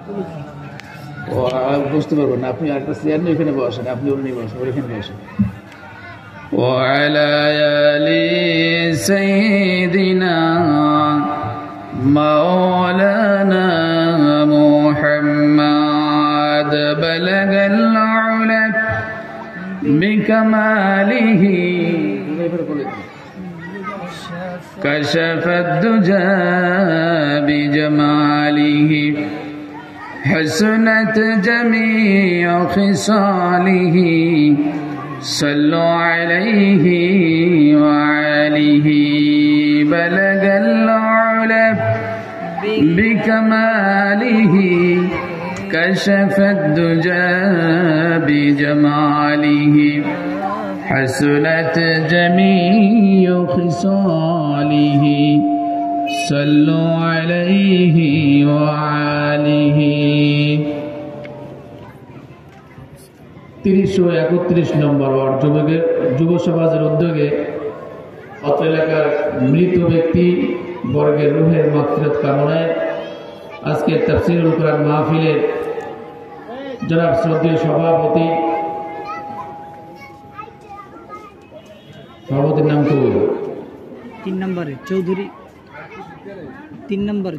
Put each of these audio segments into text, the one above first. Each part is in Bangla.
ও বুঝতে পারবো না, আপনি একটা চেয়ার নিয়ে এখানে বসেন, আপনি অন্য বসেন, ওইখানে বসেন। وعلى آل سيدنا مولانا محمد بلغ العلا بكماله كشف الدجى بجماله حسنت جميع خصاله صلوا عليه وآله بلغ العلا بكماله كشف الدجى بجماله حسنت جميع خصاله صلوا عليه وآله। 331 নম্বর ওয়ার্ড যুব সমাজের উদ্যোগে অত্র এলাকার মৃত ব্যক্তি বর্গের রুহের মাগফিরাত কামনায় আজকে তাফসীরুল কোরআন মাহফিলের জনাব শ্রদ্ধেয় সভাপতির নাম তো 3 নম্বরে চৌধুরী 3 নম্বরে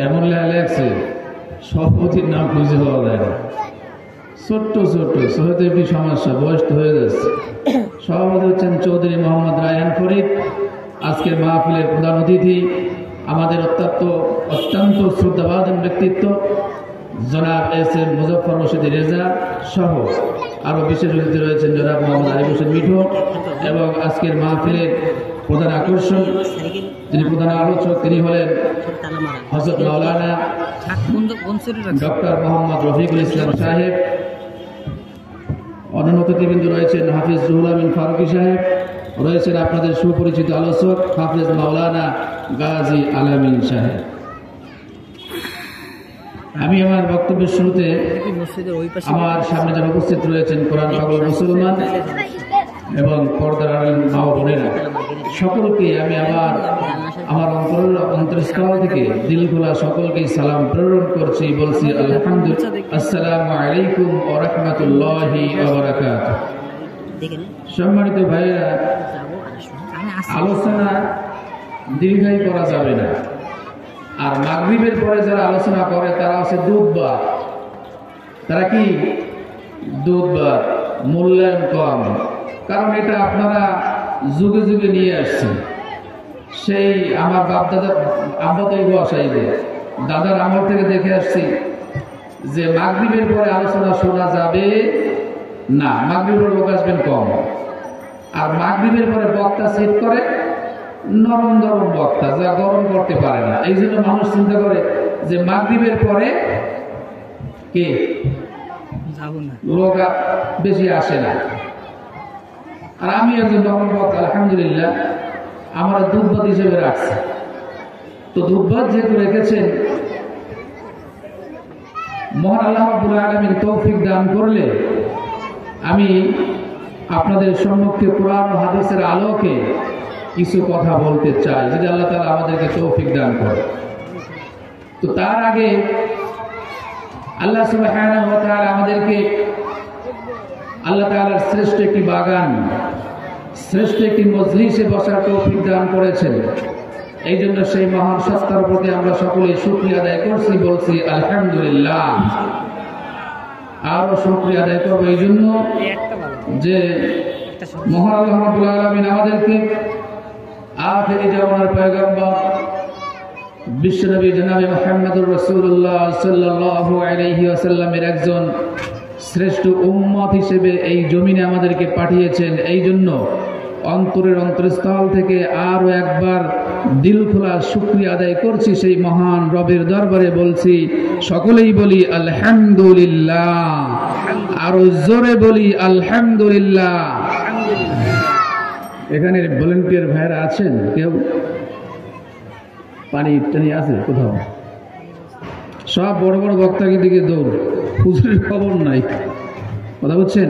এমন লেখছে সভাপতির নাম খুঁজে পাওয়া যায় না, ছোট্ট হয়তো একটি সমস্যা, বয়স হয়ে যাচ্ছে। সভাপতি হচ্ছেন চৌধুরী মোহাম্মদ রায়হান ফরিদ। আজকের মাহফিলের প্রধান অতিথি আমাদের অত্যন্ত শ্রদ্ধাভাজন ব্যক্তিত্ব জনাব এস.এম. মুজফফর রশিদ রেজা সহ আরো বিশেষ অতিথি রয়েছেন জনাব মোহাম্মদ আরিফ হোসেন মিঠু এবং আজকের মাহফিলের প্রধান আকর্ষণ যিনি প্রধান আলোচক তিনি হলেন হযরত মাওলানা ডক্টর মোহাম্মদ রফিকুল ইসলাম সাহেব। অন্যান্য অতিথিবৃন্দ রয়েছেন হাফিজ রুহুল আমিন ফারুকী সাহেব, রয়েছেন আপনাদের সুপরিচিত আলোচক হাফিজ মাওলানা গাজী আলামিন সাহেব। আমি আমার বক্তব্যের শুরুতে আমার সামনে যারা উপস্থিত রয়েছেন কোরআন পাগল মুসলমান এবং পর্দার আড়ালের মা ও বোনেরা, সকলকে আমি আমার অন্তরস্থল থেকে দিল খোলা সকলকেই সালাম প্রেরণ করছি, বলছি আলহামদুলিল্লাহ, আসসালামু আলাইকুম ওয়া রাহমাতুল্লাহি ওয়া বারাকাতুহু। সম্মানিত ভাইয়েরা, আলোচনা দীর্ঘায়ী করা যাবে না, আর মাগরিবের পরে যারা আলোচনা করে তারা হচ্ছে দুধবাদ। তারা কি দুধবাদ, মূল্যায়ন কম, কারণ এটা আপনারা যুগে যুগে নিয়ে আসছেন। সেই আমার বাপদাদা আব্বাতাই বসাইবে দাদার আমল থেকে দেখে আসছি যে মাগরিবের পরে আলোচনা শোনা যাবে না, মাগরিবের লোক আসবেন কম, আর মাগরিবের পরে বক্তা সেট করে নরম বক্তা যা গরম করতে পারে না। এই জন্য মানুষ চিন্তা করে যে মাগরিবের পরে কে লোক বেশি আসে না। আর আমি একজন নরম বক্তা, আলহামদুলিল্লাহ আমার দুধবাদ হিসেবে রাখছে। তো দুধবাদ যেহেতু রেখেছেন, মহান আল্লাহ রাব্বুল আলামিন তৌফিক দান করলে আমি আপনাদের সম্মুখে কোরআন ও হাদিসের আলোকে কিছু কথা বলতে চাই, যদি আল্লাহ তাআলা আমাদেরকে তৌফিক দান করে। তো তার আগে আল্লাহ সুবহানাহু ওয়া তাআলা আমাদেরকে আল্লাহ তাআলার শ্রেষ্ঠ একটি বাগান, শ্রেষ্ঠ একটি মজলিসে বসার তৌফিক দান করেছেন। এই জন্য সেই মহান সত্তার প্রতি আমরা সকলে শুকরিয়া আদায় করছি, বলছি আলহামদুলিল্লাহ। আরো শুকরিয়া আদায় করবো এই জন্য যে মহান আল্লাহ রাব্বুল আলামিন আমাদেরকে আখিরি জামানার পয়গম্বর বিশ্বনবী জনাবে মুহাম্মদুর রাসূলুল্লাহ সাল্লাল্লাহু আলাইহি ওয়াসাল্লামের একজন শ্রেষ্ঠ উম্মত হিসেবে এই জমিনে আমাদেরকে পাঠিয়েছেন। এই জন্য অন্তরের অন্তরস্থল থেকে আরো একবার দিল খোলা শুকরিয়া আদায় করছি সেই মহান রবের দরবারে, বলছি সকলেই বলি আলহামদুলিল্লাহ, আরো জোরে বলি আলহামদুলিল্লাহ। এখানে ভলেন্টিয়ার ভাইরা আছেন? কেউ পানি টানি আছে কোথাও? সব বড় বড় বক্তাকে দিকে দৌড়, হুজুরের খবর নাই, কথা বলছেন?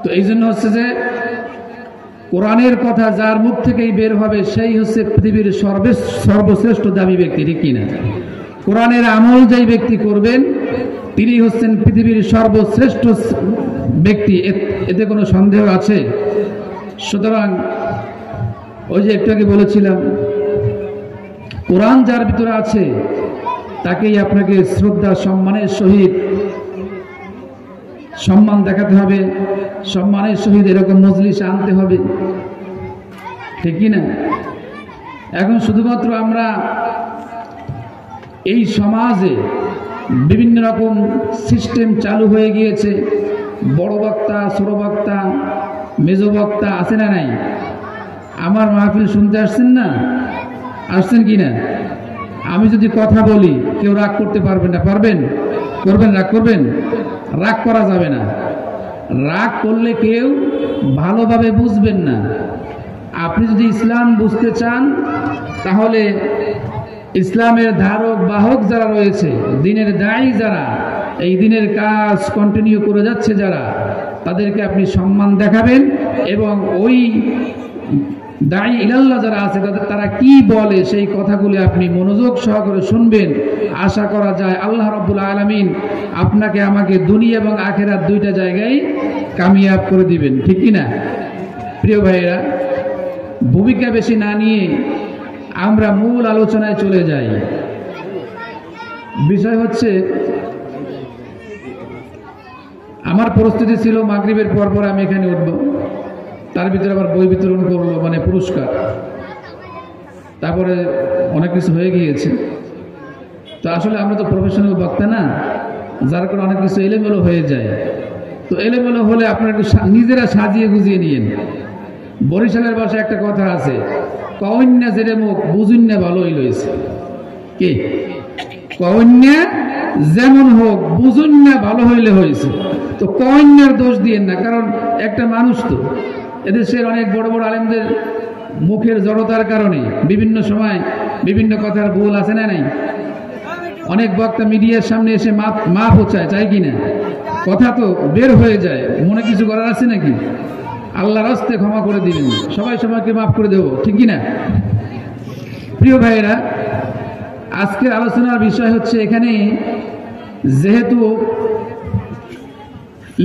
তো এই জন্য হচ্ছে যে কোরআনের কথা যার মুখ থেকেই বের হবে সেই হচ্ছে পৃথিবীর সর্বশ্রেষ্ঠ দামি ব্যক্তি, ঠিক কিনা? কোরআনের আমল যেই ব্যক্তি করবেন তিনি হচ্ছেন পৃথিবীর সর্বশ্রেষ্ঠ ব্যক্তি, এতে কোনো সন্দেহ আছে? সুতরাং ওই যে একটু আগে বলেছিলাম, কোরআন যার ভিতরে আছে তাকেই আপনাকে শ্রদ্ধা সম্মানের সহিত সম্মান দেখাতে হবে, সম্মানের সহিত এরকম মজলিসে আনতে হবে, ঠিক কি না? এখন শুধুমাত্র আমরা এই সমাজে বিভিন্ন রকম সিস্টেম চালু হয়ে গিয়েছে, বড় বক্তা, ছোট বক্তা, মেজো বক্তা আছে না নাই? আমার মাহফিল শুনতে আসছেন না? আসছেন কি না? আমি যদি কথা বলি কেউ রাগ করতে পারবেন না? পারবেন? করবেন? রাগ করবেন? রাগ করা যাবে না। রাগ করলে কেউ ভালোভাবে বুঝবেন না। আপনি যদি ইসলাম বুঝতে চান তাহলে ইসলামের ধারক বাহক যারা রয়েছে, দিনের দায়ী যারা, এই দিনের কাজ কন্টিনিউ করে যাচ্ছে যারা, তাদেরকে আপনি সম্মান দেখাবেন এবং ওই দায়ী ইলাল্লাহ যারা আছে তারা কি বলে সেই কথাগুলি আপনি মনোযোগ সহকারে শুনবেন। আশা করা যায় আল্লাহ রাব্বুল আলামিন আপনাকে আমাকে দুনিয়া এবং আখিরাত দুইটা জায়গায় কামিয়াব করে দিবেন, ঠিক কি না? প্রিয় ভাইয়েরা, ভূমিকা বেশি না নিয়ে আমরা মূল আলোচনায় চলে যাই। বিষয় হচ্ছে, আমার প্রস্তুতি ছিল মাগরিবের পর পর আমি এখানে উঠব, তার ভিতরে আবার বই বিতরণ করলো, মানে পুরস্কার, তারপরে অনেক কিছু হয়ে গিয়েছে। তো আসলে আমরা তো প্রফেশনাল বক্তা না, যার কারণে অনেক কিছু এলোমেলো হয়ে যায়। তো এলোমেলো হলে আপনারা একটু নিজেরা সাজিয়ে গুজিয়ে নিয়েন। বরিশালের ভাষায় একটা কথা আছে, কন্যা জেরে মুখ বুঝুন না ভালোই লইছে। কে? কন্যা যেমন হোক বুঝুন না ভালো হইলে হয়েছে। তো কন্যার দোষ দিয়েন না, কারণ একটা মানুষ তো। এদেশের অনেক বড় বড় আলেমদের মুখের জড়তার কারণে বিভিন্ন সময় বিভিন্ন কথার ভুল আছে না নাই? অনেক বক্তা মিডিয়ার সামনে এসে মাপ চায়, চাই কিনা? কথা তো বের হয়ে যায়, মনে কিছু করার আছে নাকি? আল্লাহর রাস্তে ক্ষমা করে দিবেন, সবাই সবাইকে মাফ করে দেব, ঠিক কিনা? প্রিয় ভাইয়েরা, আজকের আলোচনার বিষয় হচ্ছে, এখানে যেহেতু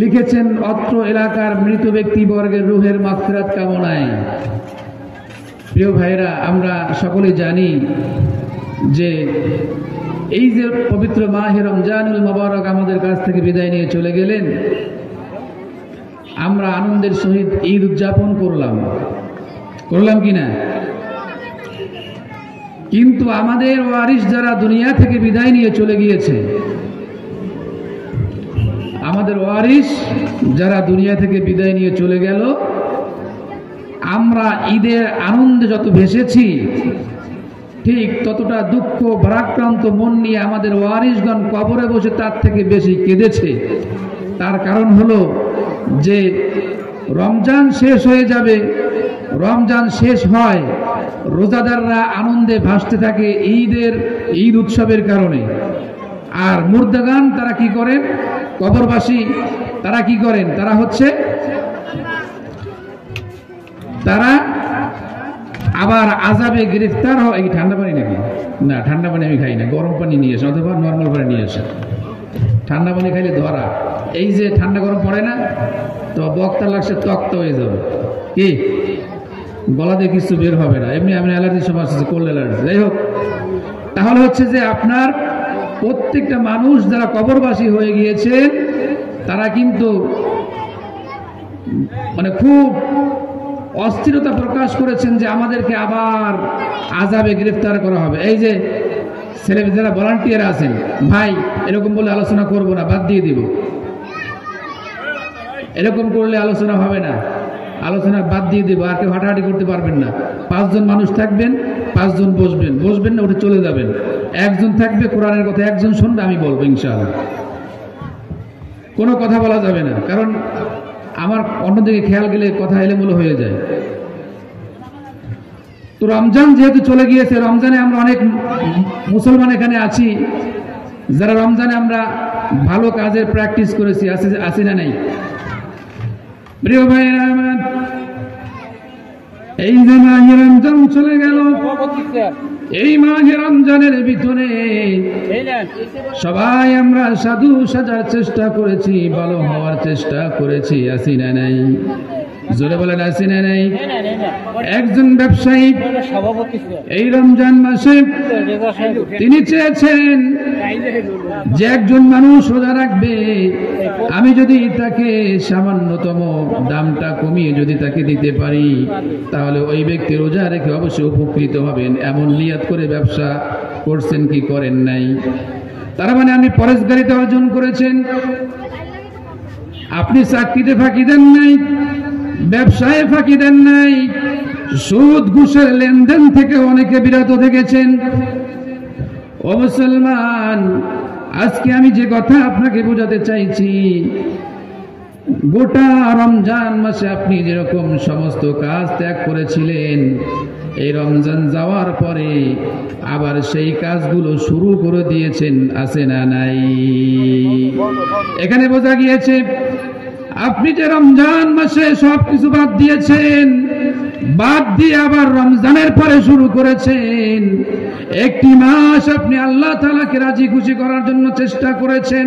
লিখেছেন অত্র এলাকার মৃত ব্যক্তিবর্গের রুহের মাগফিরাত কামনায়। প্রিয় ভাইয়েরা, আমরা সকলে জানি যে এই যে পবিত্র মাহে রমজানুল মুবারক আমাদের কাছ থেকে বিদায় নিয়ে চলে গেলেন, আমরা আনন্দের সহিত ঈদ উদযাপন করলাম কিনা? কিন্তু আমাদের ওয়ারিস যারা দুনিয়া থেকে বিদায় নিয়ে চলে গিয়েছে, আমাদের ওয়ারিস যারা দুনিয়া থেকে বিদায় নিয়ে চলে গেল, আমরা ঈদের আনন্দে যত ভেসেছি, ঠিক ততটা দুঃখ ভারাক্রান্ত মন নিয়ে আমাদের ওয়ারিসগণ কবরে বসে তার থেকে বেশি কেঁদেছে। তার কারণ হলো যে রমজান শেষ হয়ে যাবে, রমজান শেষ হয়, রোজাদাররা আনন্দে ভাসতে থাকে ঈদ উৎসবের কারণে। আর মুর্দাগান তারা কি করেন? কবরবাসী তারা কি করেন? তারা আবার আযাবে গ্রেফতার হয়। এই ঠান্ডা পানি নাকি? না, ঠান্ডা পানি আমি খাই না, গরম পানি নিয়ে এসে অথবা নর্মাল পানি নিয়ে এসে। ঠান্ডা পানি খাইলে ধরা, এই যে ঠান্ডা গরম পড়ে না, তো বক্তা লাগছে তক্ত হয়ে যাবে, কি গলাতে কিছু বের হবে না। এমনি আমি অ্যালার্জি সমস্যা আছে, কোল্ড অ্যালার্জি। যাই হোক, তাহলে হচ্ছে যে আপনার প্রত্যেকটা মানুষ যারা কবরবাসী হয়ে গিয়েছেন, তারা কিন্তু মানে খুব অস্থিরতা প্রকাশ করেছেন যে আমাদেরকে আবার আযাবে গ্রেফতার করা হবে। এই যে ছেলে যারা ভলান্টিয়ার আছেন, ভাই এরকম বলে আলোচনা করব না, বাদ দিয়ে দিব, এরকম করলে আলোচনা হবে না, আলোচনা বাদ দিয়ে দেবো, আর কেউ হাঁটাহাঁটি করতে পারবেন না। 5 জন মানুষ থাকবেন, 5 জন বসবেন না, উঠে চলে যাবেন। 1 জন থাকবে, কোরআনের কথা 1 জন শুনবে, আমি বলবো ইনশাআল্লাহ। কোনো কথা বলা যাবে না, কারণ আমার অন্যদিকে খেয়াল গেলে কথা এলোমেলো হয়ে যায়। তো রমজান যেহেতু চলে গিয়েছে, রমজানে আমরা অনেক মুসলমান এখানে আছি যারা রমজানে আমরা ভালো কাজের প্র্যাকটিস করেছি, আছে না নাই? প্রিয় ভাইয়েরা আমার, এই যে রমজান চলে গেল, এই মাহে রমজানের ভিতরে সবাই আমরা সাধু সাজার চেষ্টা করেছি, ভালো হওয়ার চেষ্টা করেছি, আছি না নাই? জোরে বলেন আছি না নাই? একজন ব্যবসায়ী এই রমজান মাসে তিনি চেয়েছেন যে একজন মানুষ রোজা রাখবে, আমি যদি তাকে সামান্যতম দামটা কমিয়ে যদি তাকে দিতে পারি তাহলে ওই ব্যক্তি রোজা রেখে অবশ্যই উপকৃত হবেন। এমন নিয়ত করে ব্যবসা করছেন কি করেন নাই? তার মানে আপনি পরেশগারিতা অর্জন করেছেন, আপনি চাকরিতে ফাঁকি দেন নাই, ব্যবসায় ফাঁকি দেন নাই, সুদ ঘুষের লেনদেন থেকে অনেকে বিরত থেকেছেন। ও মুসলমান, আজকে আমি যে কথা আপনাকে বোঝাতে চাইছি, গোটা রমজান মাসে আপনি যেরকম সমস্ত কাজ ত্যাগ করেছিলেন, এই রমজান যাওয়ার পরে আবার সেই কাজগুলো শুরু করে দিয়েছেন, আছে না নাই? এখানে বোঝা গিয়েছে আপনি যে রমজান মাসে সবকিছু বাদ দিয়েছেন, বাদ দিয়ে আবার রমজানের পরে শুরু করেছেন। একটি মাস আপনি আল্লাহ তাআলাকে রাজি খুশি করার জন্য চেষ্টা করেছেন,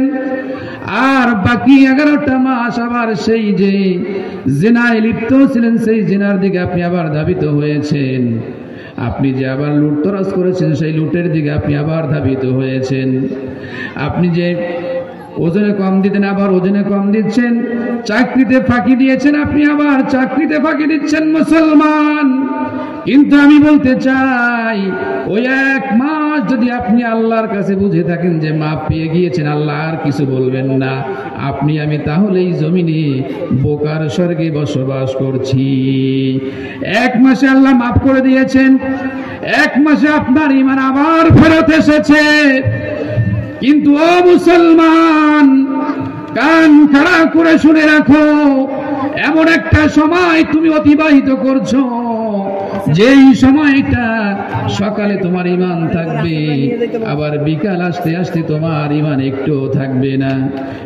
আর বাকি 11টা মাস আবার সেই যে জিনায় লিপ্ত ছিলেন সেই জিনার দিকে আপনি আবার ধাবিত হয়েছেন। আপনি যে আবার লুটতরাজ করেছেন সেই লুটের দিকে আপনি আবার ধাবিত হয়েছেন। আপনি যে ওজনে কম দিতেন আবার ওজনে কম দিচ্ছেন, চাকরিতে ফাঁকি দিয়েছেন আপনি আবার চাকরিতে ফাঁকি দিচ্ছেন। মুসলমান, কিন্তু আমি বলতে চাই ওই 1 মাস যদি আপনি আল্লাহর কাছে বুঝে থাকেন যে মাপ পেয়ে গিয়েছেন, আল্লাহ আর কিছু বলবেন না, আপনি আমি তাহলে এই জমিনে বোকার স্বর্গে বসবাস করছি। 1 মাসে আল্লাহ মাফ করে দিয়েছেন, 1 মাসে আপনার ঈমান আবার ফেরত এসেছে। কিন্তু ও মুসলমান, কান খাড়া করে শুনে রাখো, এমন একটা সময় তুমি অতিবাহিত করছো যেই সময়টা সকালে তোমার ঈমান থাকবে, আবার বিকাল আসতে আসতে তোমার ঈমান একটু থাকবে না।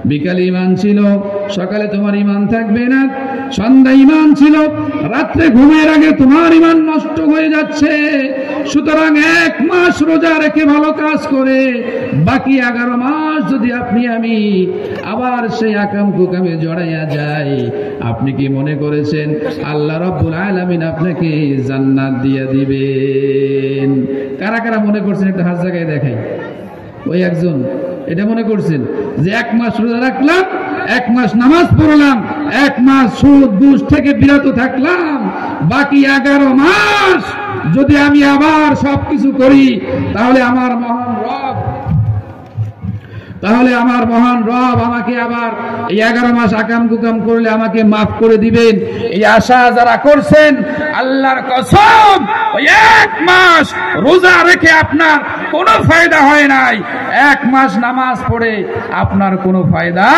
বিকালে ঈমান ছিল, সকালে তোমার ঈমান থাকবে না। সন্ধ্যা ঈমান ছিল, রাত্রে ঘুমের আগে তোমার ঈমান নষ্ট হয়ে যাচ্ছে। সুতরাং 1 মাস রোজা রেখে ভালো কাজ করে বাকি 11 মাস যদি আপনি আমি আবার সেই আকাম কুকামে জড়াইয়া যাই, আপনি কি মনে করেছেন আল্লাহ রাব্বুল আলামিন আপনাকে জান্নাত দিয়ে দিবেন? কারা কারা মনে করছেন একটা হাত জায়গায় দেখাই। ওই একজন এটা মনে করছেন যে 1 মাস রোজা রাখলাম, 1 মাস নামাজ পড়লাম, 1 মাস সুদ ঘুষ থেকে বিরত থাকলাম, বাকি 11 মাস যদি আমি আবার সবকিছু করি তাহলে আমার মহান রব আমাকে আবার এই 11 মাস আকাম কুকাম করলে আমাকে মাফ করে দিবেন। এই আশা যারা করছেন, আল্লাহর কসম ওই 1 মাস রোজা রেখে আপনার কোনো ফায়দা হয় নাই, 1 মাস নামাজ পড়ে আপনার কোনো ফায়দা